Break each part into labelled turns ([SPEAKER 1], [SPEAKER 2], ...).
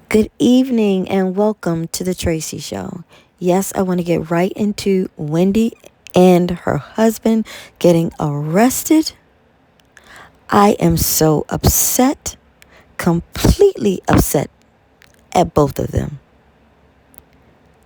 [SPEAKER 1] Good evening and welcome to the Tracy Show. Yes, I want to get right into Wendy and her husband getting arrested. I am so upset, completely upset at both of them.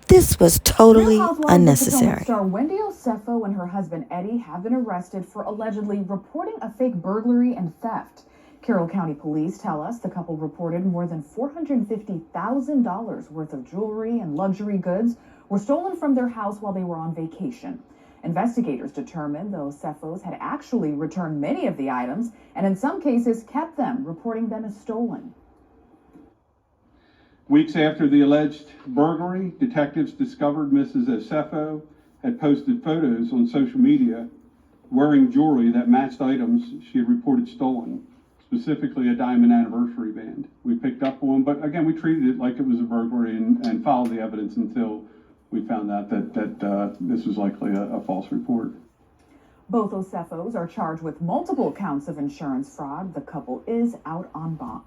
[SPEAKER 1] This was totally
[SPEAKER 2] Real Housewives of Potomac
[SPEAKER 1] unnecessary.
[SPEAKER 2] star Wendy Osefo and her husband Eddie have been arrested for allegedly reporting a fake burglary and theft. Carroll County Police tell us the couple reported more than $450,000 worth of jewelry and luxury goods were stolen from their house while they were on vacation. Investigators determined the Osefos had actually returned many of the items and in some cases kept them, reporting them as stolen.
[SPEAKER 3] Weeks after the alleged burglary, detectives discovered Mrs. Osefo had posted photos on social media wearing jewelry that matched items she had reported stolen, specifically a diamond anniversary band. We picked up one, but again, we treated it like it was a burglary and followed the evidence until we found out that this was likely a false report.
[SPEAKER 2] Both Osefos are charged with multiple counts of insurance fraud. The couple is out on bond.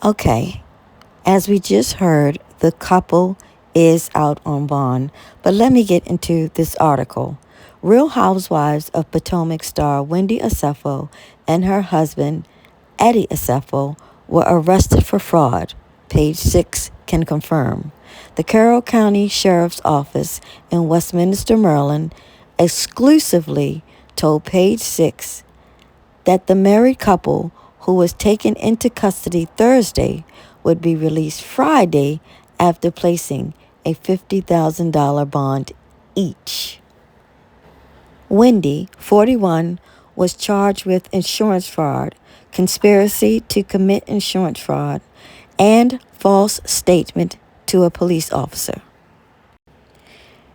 [SPEAKER 1] Okay, as we just heard, the couple is out on bond. But let me get into this article. Real Housewives of Potomac star Wendy Osefo and her husband Eddie Osefo were arrested for fraud. Page 6 can confirm. The Carroll County Sheriff's Office in Westminster, Maryland, exclusively told Page 6 that the married couple who was taken into custody Thursday would be released Friday after placing a $50,000 bond each. Wendy, 41, was charged with insurance fraud, conspiracy to commit insurance fraud, and false statement to a police officer.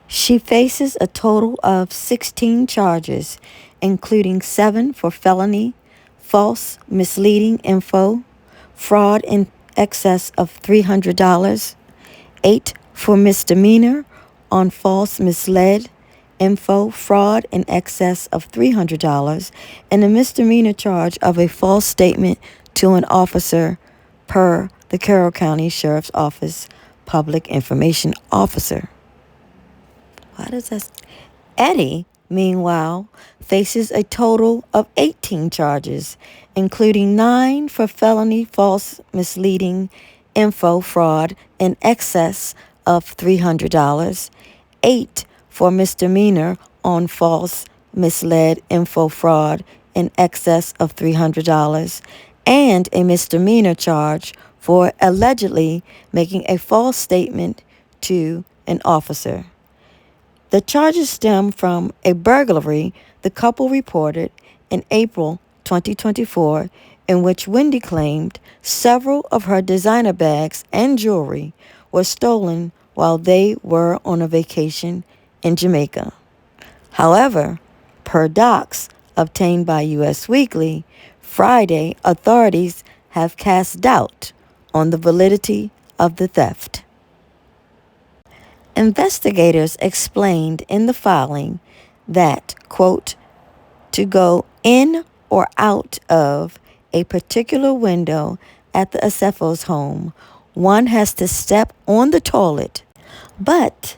[SPEAKER 1] She faces a total of 16 charges, including 7 for felony, false misleading info, fraud in excess of $300, 8 for misdemeanor on false misled info, fraud in excess of $300, and a misdemeanor charge of a false statement to an officer per the Carroll County Sheriff's Office Public Information Officer. Why does that? Eddie, meanwhile, faces a total of 18 charges, including 9 for felony false misleading info fraud in excess of $300, 8 for misdemeanor on false misled info fraud in excess of $300, and a misdemeanor charge for allegedly making a false statement to an officer. The charges stem from a burglary the couple reported in April 2024, in which Wendy claimed several of her designer bags and jewelry were stolen while they were on a vacation in Jamaica. However, per docs obtained by U.S. Weekly, Friday, authorities have cast doubt on the validity of the theft. Investigators explained in the filing that, quote, to go in or out of a particular window at the Osefos' home, one has to step on the toilet, but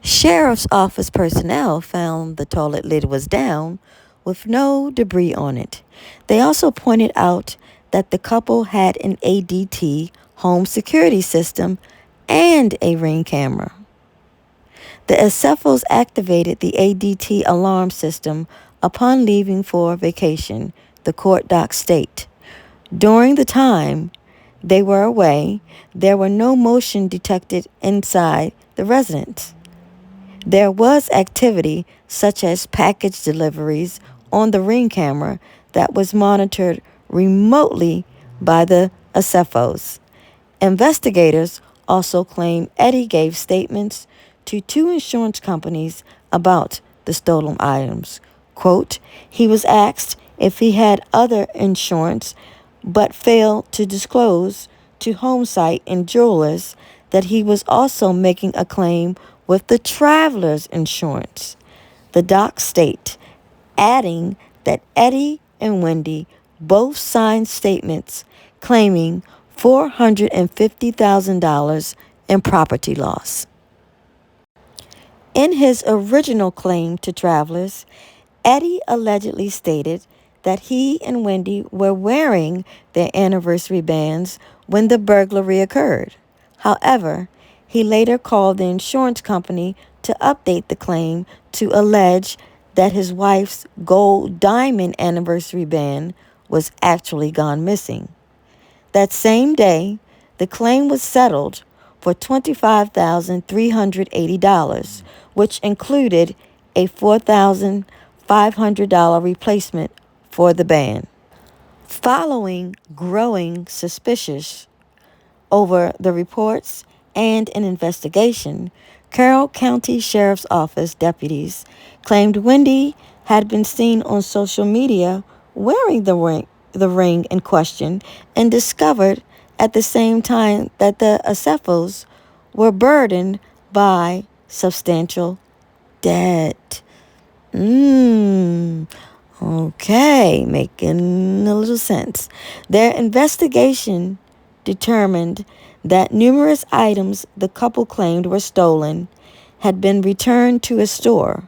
[SPEAKER 1] Sheriff's Office personnel found the toilet lid was down with no debris on it. They also pointed out that the couple had an ADT home security system and a Ring camera. The Osefos activated the ADT alarm system upon leaving for vacation, the court docs state. During the time they were away, there were no motion detected inside the residence. There was activity such as package deliveries on the Ring camera that was monitored remotely by the Osefos. Investigators also claim Eddie gave statements to 2 insurance companies about the stolen items. Quote, he was asked if he had other insurance but failed to disclose to Homesite and Jewelers that he was also making a claim with the traveler's insurance. The docs state, adding that Eddie and Wendy both signed statements claiming $450,000 in property loss. In his original claim to travelers, Eddie allegedly stated that he and Wendy were wearing their anniversary bands when the burglary occurred. However, he later called the insurance company to update the claim to allege that his wife's gold diamond anniversary band was actually gone missing. That same day, the claim was settled for $25,380, which included a $4,500 replacement for the band. Following growing suspicion over the reports and an investigation, Carroll County Sheriff's Office deputies claimed Wendy had been seen on social media wearing the ring in question and discovered at the same time that the Acefos were burdened by substantial debt. Okay, making a little sense. Their investigation determined that numerous items the couple claimed were stolen had been returned to a store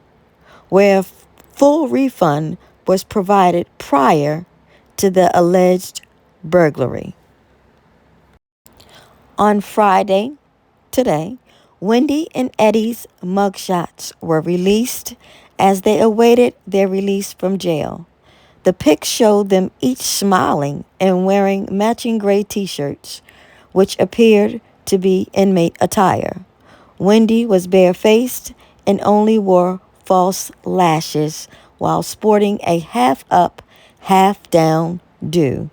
[SPEAKER 1] where a full refund was provided prior to the alleged burglary. On Friday, today, Wendy and Eddie's mugshots were released as they awaited their release from jail. The pics showed them each smiling and wearing matching gray t-shirts, which appeared to be inmate attire. Wendy was barefaced and only wore false lashes while sporting a half-up, half-down do.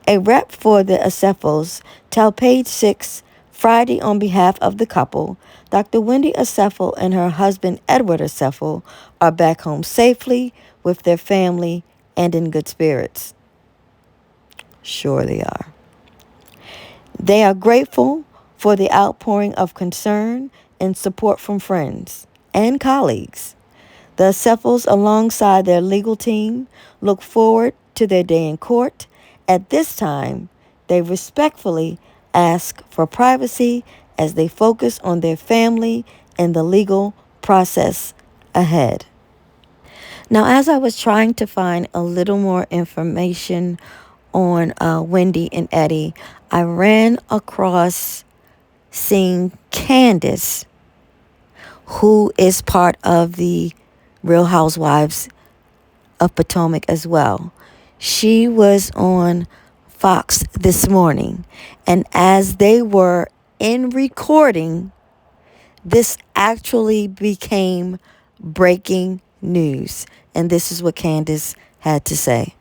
[SPEAKER 1] A rep for the Acefos told Page 6 Friday on behalf of the couple, Dr. Wendy Acefo and her husband Edward Acefo are back home safely with their family and in good spirits. Sure they are. They are grateful for the outpouring of concern and support from friends and colleagues. The Acefos, alongside their legal team, look forward to their day in court. At this time, they respectfully ask for privacy as they focus on their family and the legal process ahead. Now, as I was trying to find a little more information on Wendy and Eddie, I ran across seeing Candace, who is part of the Real Housewives of Potomac as well. She was on Fox this morning, and as they were in recording, this actually became breaking news, and this is what Candace had to say.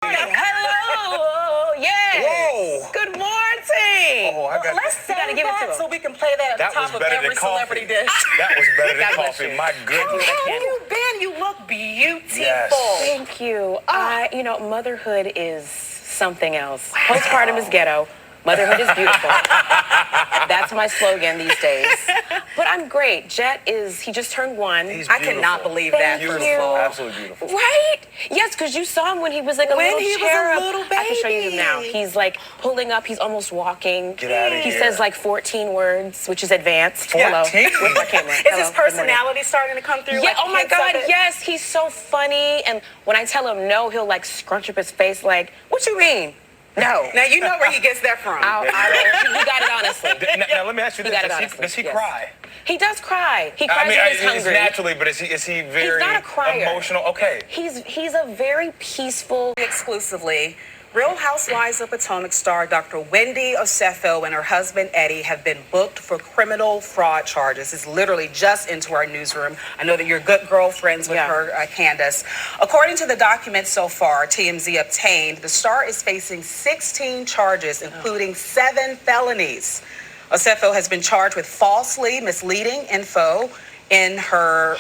[SPEAKER 4] Hello, yes.
[SPEAKER 5] Whoa.
[SPEAKER 4] Good morning.
[SPEAKER 5] Oh, I got.
[SPEAKER 4] Let's say that so we can play that at the top of every celebrity dish.
[SPEAKER 5] That was better than
[SPEAKER 4] God bless
[SPEAKER 5] coffee.
[SPEAKER 4] you.
[SPEAKER 5] My goodness.
[SPEAKER 4] How have you been? You look beautiful.
[SPEAKER 5] Yes.
[SPEAKER 4] Thank you. Motherhood is something else. Wow. Postpartum is ghetto. Motherhood is beautiful. That's my slogan these days. But I'm great. Jet he just turned 1.
[SPEAKER 5] I
[SPEAKER 4] cannot believe that.
[SPEAKER 5] Beautiful.
[SPEAKER 4] Beautiful.
[SPEAKER 5] Absolutely beautiful.
[SPEAKER 4] Right? Yes, because you saw him when he was like a little cherub.
[SPEAKER 6] Was a little baby.
[SPEAKER 4] I can show you him now. He's like pulling up. He's almost walking.
[SPEAKER 5] Get out of
[SPEAKER 4] He
[SPEAKER 5] here.
[SPEAKER 4] says like 14 words, which is advanced.
[SPEAKER 5] 14?
[SPEAKER 4] Hello. With my camera.
[SPEAKER 6] Is
[SPEAKER 4] Hello.
[SPEAKER 6] his personality starting to come through?
[SPEAKER 4] Yeah,
[SPEAKER 6] like
[SPEAKER 4] oh my
[SPEAKER 6] hints of
[SPEAKER 4] God,
[SPEAKER 6] it?
[SPEAKER 4] yes. He's so funny. And when I tell him no, he'll like scrunch up his face like, what you mean? No.
[SPEAKER 6] Now you know where he gets that from.
[SPEAKER 4] He got it honestly.
[SPEAKER 5] Now let me ask you
[SPEAKER 4] He
[SPEAKER 5] this:
[SPEAKER 4] got it honestly,
[SPEAKER 5] does he
[SPEAKER 4] yes.
[SPEAKER 5] cry?
[SPEAKER 4] He does cry. He cries when he's
[SPEAKER 5] it's
[SPEAKER 4] hungry.
[SPEAKER 5] naturally, but is he very
[SPEAKER 4] He's not a crier.
[SPEAKER 5] emotional? Okay.
[SPEAKER 4] He's a very peaceful.
[SPEAKER 6] Exclusively, Real Housewives of Potomac star Dr. Wendy Acefo and her husband Eddie have been booked for criminal fraud charges. It's literally just into our newsroom. I know that you're good girlfriends with her, Candace. According to the documents so far, TMZ obtained, the star is facing 16 charges, including 7 felonies. Acefo has been charged with falsely misleading info in her,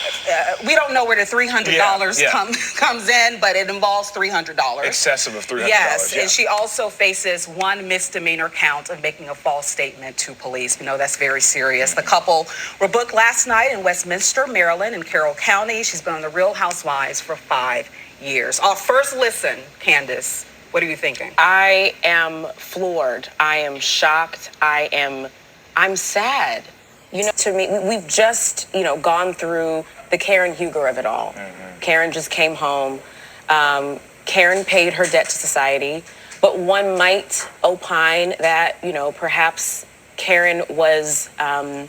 [SPEAKER 6] we don't know where the $300 comes in, but it involves $300.
[SPEAKER 5] Excessive of $300.
[SPEAKER 6] Yes,
[SPEAKER 5] yeah.
[SPEAKER 6] and she also faces 1 misdemeanor count of making a false statement to police. We know that's very serious. The couple were booked last night in Westminster, Maryland, in Carroll County. She's been on the Real Housewives for 5 years. Our first listen, Candace, What are you thinking?
[SPEAKER 4] I am floored. I am shocked. I'm sad. You know, to me, we've just, gone through the Karen Huger of it all. Karen just came home. Karen paid her debt to society, but one might opine that, perhaps Karen was made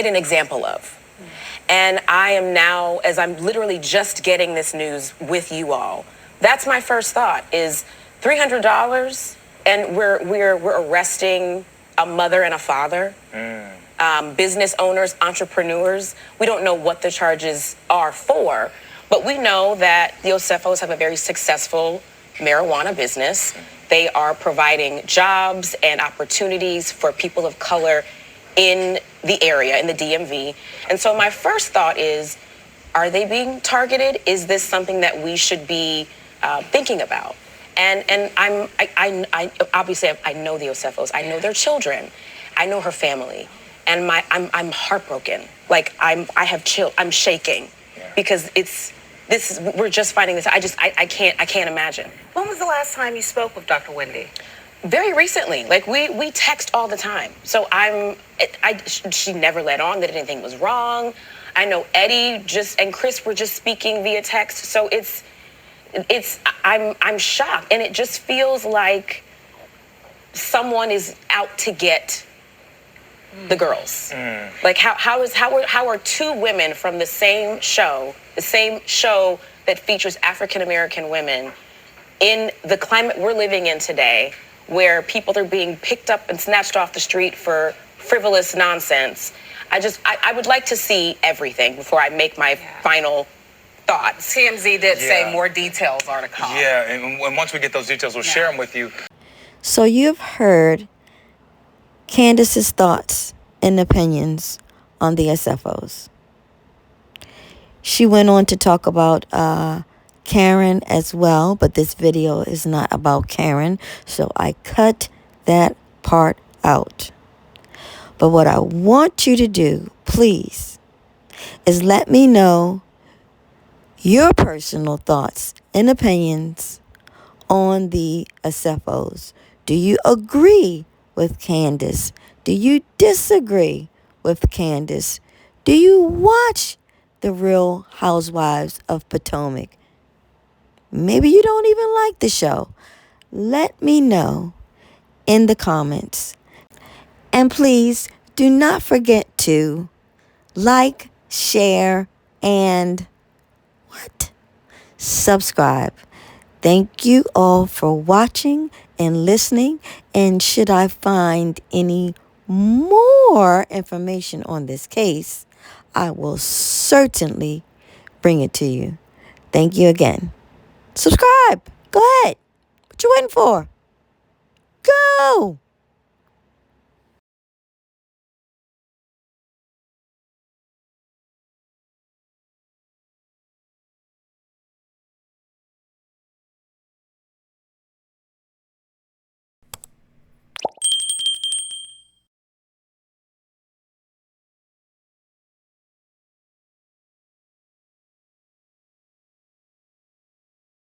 [SPEAKER 4] an example of. And I am now, as I'm literally just getting this news with you all, that's my first thought is $300 and we're arresting a mother and a father, business owners, entrepreneurs. We don't know what the charges are for, but we know that the Osefos have a very successful marijuana business. They are providing jobs and opportunities for people of color in the area, in the DMV. And so my first thought is, are they being targeted? Is this something that we should be thinking about? And I obviously I know the Osefos. I know their children. I know her family, and I'm heartbroken. Like I'm shaking because we're just finding this. I can't imagine.
[SPEAKER 6] When was the last time you spoke with Dr. Wendy?
[SPEAKER 4] Very recently. Like we text all the time. So she never let on that anything was wrong. I know Eddie and Chris were just speaking via text. So I'm shocked, and it just feels like someone is out to get the girls. Like how are two women from the same show that features African American women in the climate we're living in today, where people are being picked up and snatched off the street for frivolous nonsense. I would like to see everything before I make my final thoughts.
[SPEAKER 6] TMZ did say more details are to come.
[SPEAKER 5] Yeah, and once we get those details, we'll share them with you.
[SPEAKER 1] So you've heard Candace's thoughts and opinions on the SFOs. She went on to talk about Karen as well, but this video is not about Karen, so I cut that part out. But what I want you to do, please, is let me know your personal thoughts and opinions on the SFOs. Do you agree with Candace? Do you disagree with Candace? Do you watch The Real Housewives of Potomac? Maybe you don't even like the show. Let me know in the comments. And please do not forget to like, share, and subscribe. Thank you all for watching and listening. And should I find any more information on this case, I will certainly bring it to you. Thank you again. Subscribe. Go ahead. What you waiting for? Go.